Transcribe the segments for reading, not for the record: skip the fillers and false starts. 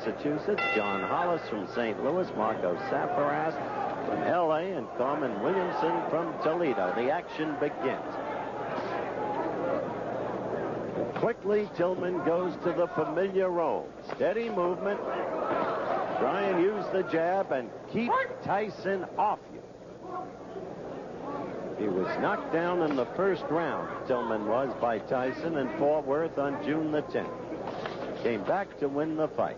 Massachusetts, John Hollis from St. Louis, Marco Safaras from L.A., and Carmen Williamson from Toledo. The action begins. Quickly, Tillman goes to the familiar role. Steady movement. Try and use the jab and keep Tyson off you. He was knocked down in the first round, Tillman was, by Tyson in Fort Worth on June the 10th. Came back to win the fight.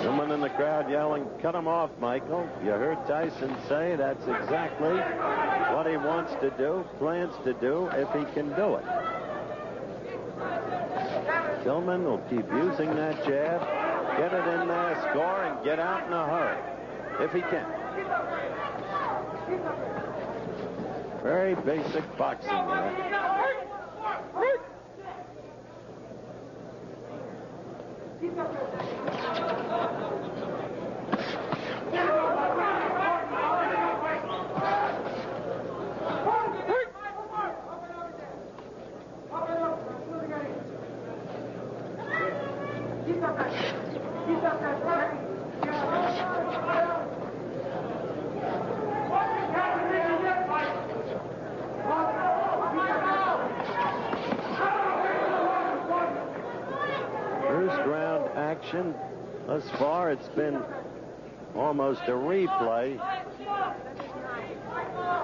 Someone in the crowd yelling, "Cut him off, Michael." You heard Tyson say that's exactly what he wants to do, plans to do, if he can do it. Tillman will keep using that jab, get it in there, score, and get out in a hurry, if he can. Very basic boxing there. First round action. Thus far, it's been almost a replay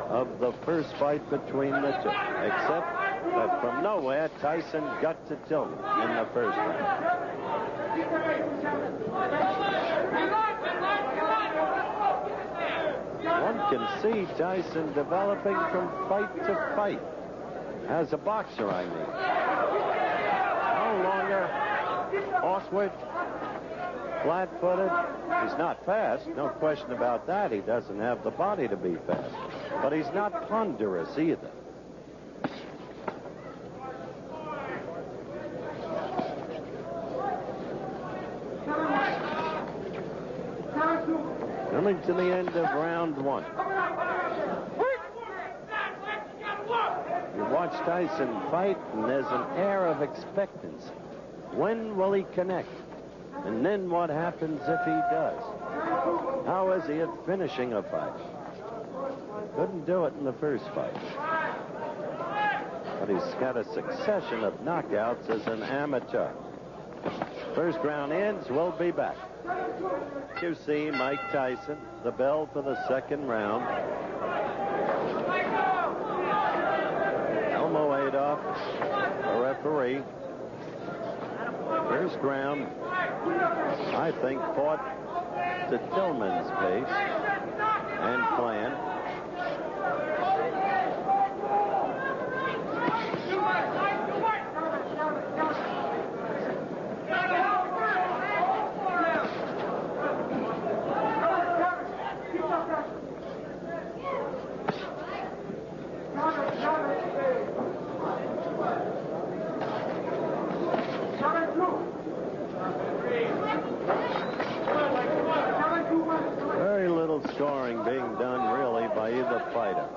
of the first fight between the two, except that from nowhere, Tyson got to Tillman in the first round. One can see Tyson developing from fight to fight. As a boxer, I mean. No longer awkward, flat-footed. He's not fast, no question about that. He doesn't have the body to be fast. But he's not ponderous either. Coming to the end of round one. You watch Tyson fight, and there's an air of expectancy. When will he connect? And then what happens if he does? How is he at finishing a fight? Couldn't do it in the first fight. But he's got a succession of knockouts as an amateur. First round ends. We'll be back. You see Mike Tyson, the bell for the second round. Elmo Adolph, the referee. First round, I think, fought to Tillman's pace and plan. Very little scoring being done, really, by either fighter.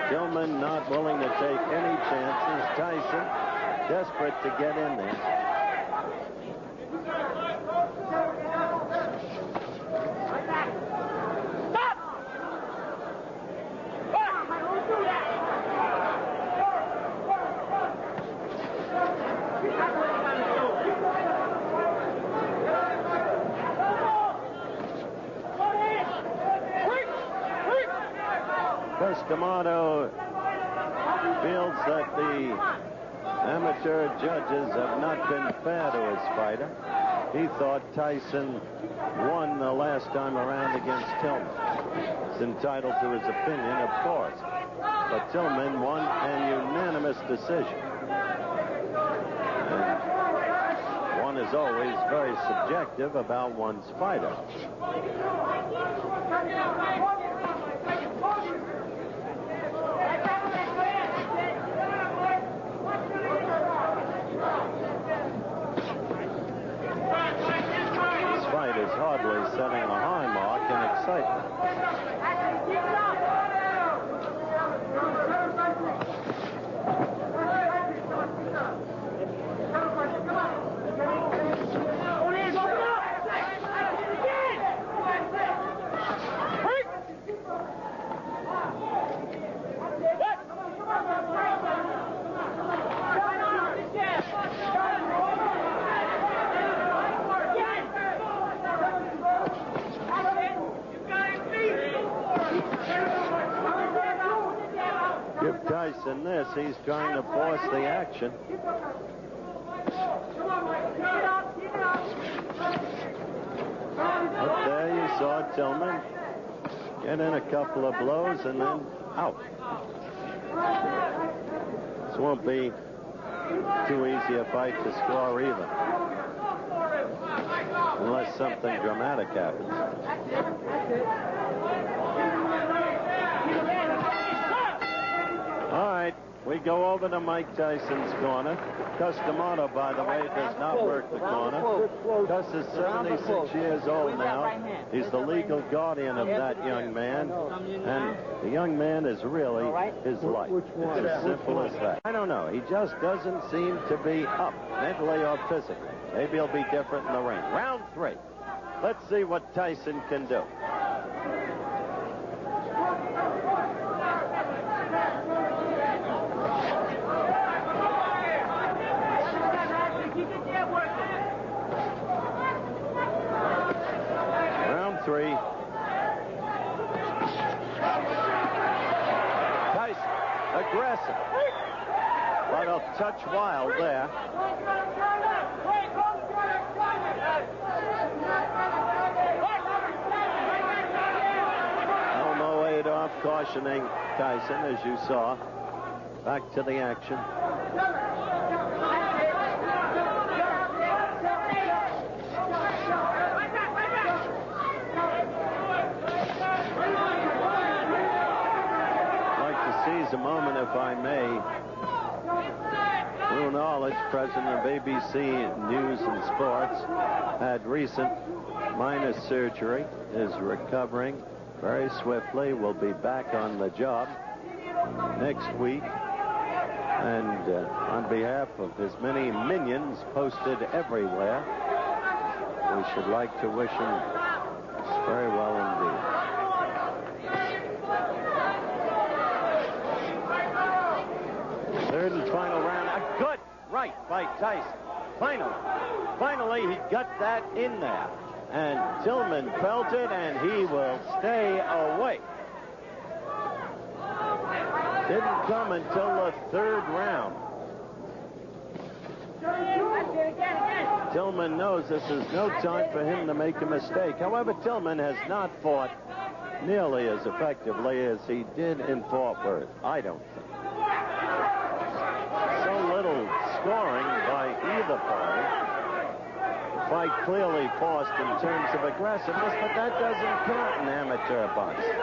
Tillman not willing to take any chances. Tyson desperate to get in there. D'Amato feels that the amateur judges have not been fair to his fighter. He thought Tyson won the last time around against Tillman. He's entitled to his opinion, of course. But Tillman won an unanimous decision. And one is always very subjective about one's fighter. is hardly setting a high mark in excitement. Give Tyson this. He's trying to force the action. But there you saw Tillman get in a couple of blows and then out. This won't be too easy a fight to score either, unless something dramatic happens. All right, we go over to Mike Tyson's corner. Cus D'Amato, by the way, does not work the corner. Cus is 76 years old now. He's the legal guardian of that young man. And the young man is really his life. It's as simple as that. I don't know. He just doesn't seem to be up, mentally or physically. Maybe he'll be different in the ring. Round 3. Let's see what Tyson can do. Round 3. Tyson, aggressive. But a touch wild there. Elmo Adolph cautioning Tyson, as you saw. Back to the action. Seize a moment, if I may. Lou Knowledge, president of ABC News and Sports, had recent minor surgery, is recovering very swiftly, will be back on the job next week. And on behalf of his many minions posted everywhere, we should like to wish him very well indeed. Third and final round. A good right by Tyson. Finally, he got that in there. And Tillman felt it, and he will stay away. Didn't come until the third round. Tillman knows this is no time for him to make a mistake. However, Tillman has not fought nearly as effectively as he did in Fort Worth, I don't think. So little scoring by either party. The fight clearly forced in terms of aggressiveness, but that doesn't count in amateur boxing.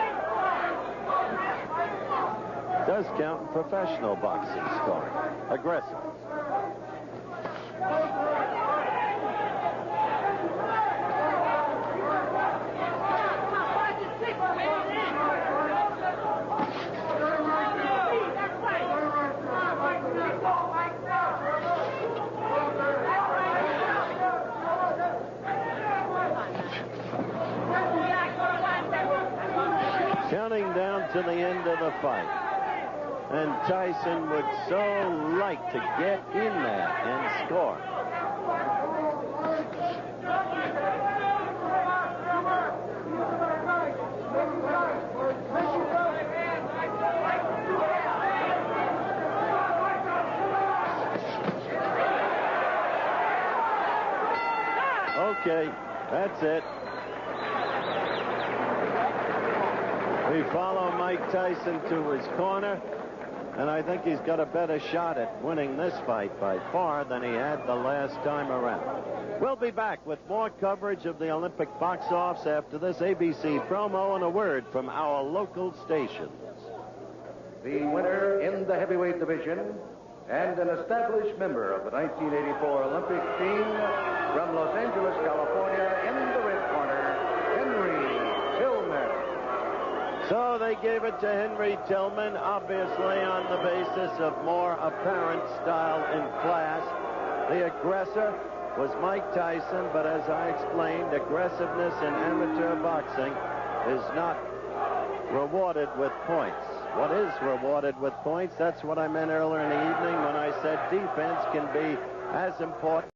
It does count in professional boxing scoring. Aggressive. Counting down to the end of the fight. And Tyson would so like to get in there and score. Okay, that's it. We follow Mike Tyson to his corner, and I think he's got a better shot at winning this fight by far than he had the last time around. We'll be back with more coverage of the Olympic box-offs after this ABC promo and a word from our local stations. The winner in the heavyweight division and an established member of the 1984 Olympic team from Los Angeles, California, in the red corner. they gave it to Henry Tillman, obviously on the basis of more apparent style and class. The aggressor was Mike Tyson, but as I explained, aggressiveness in amateur boxing is not rewarded with points. What is rewarded with points? That's what I meant earlier in the evening when I said defense can be as important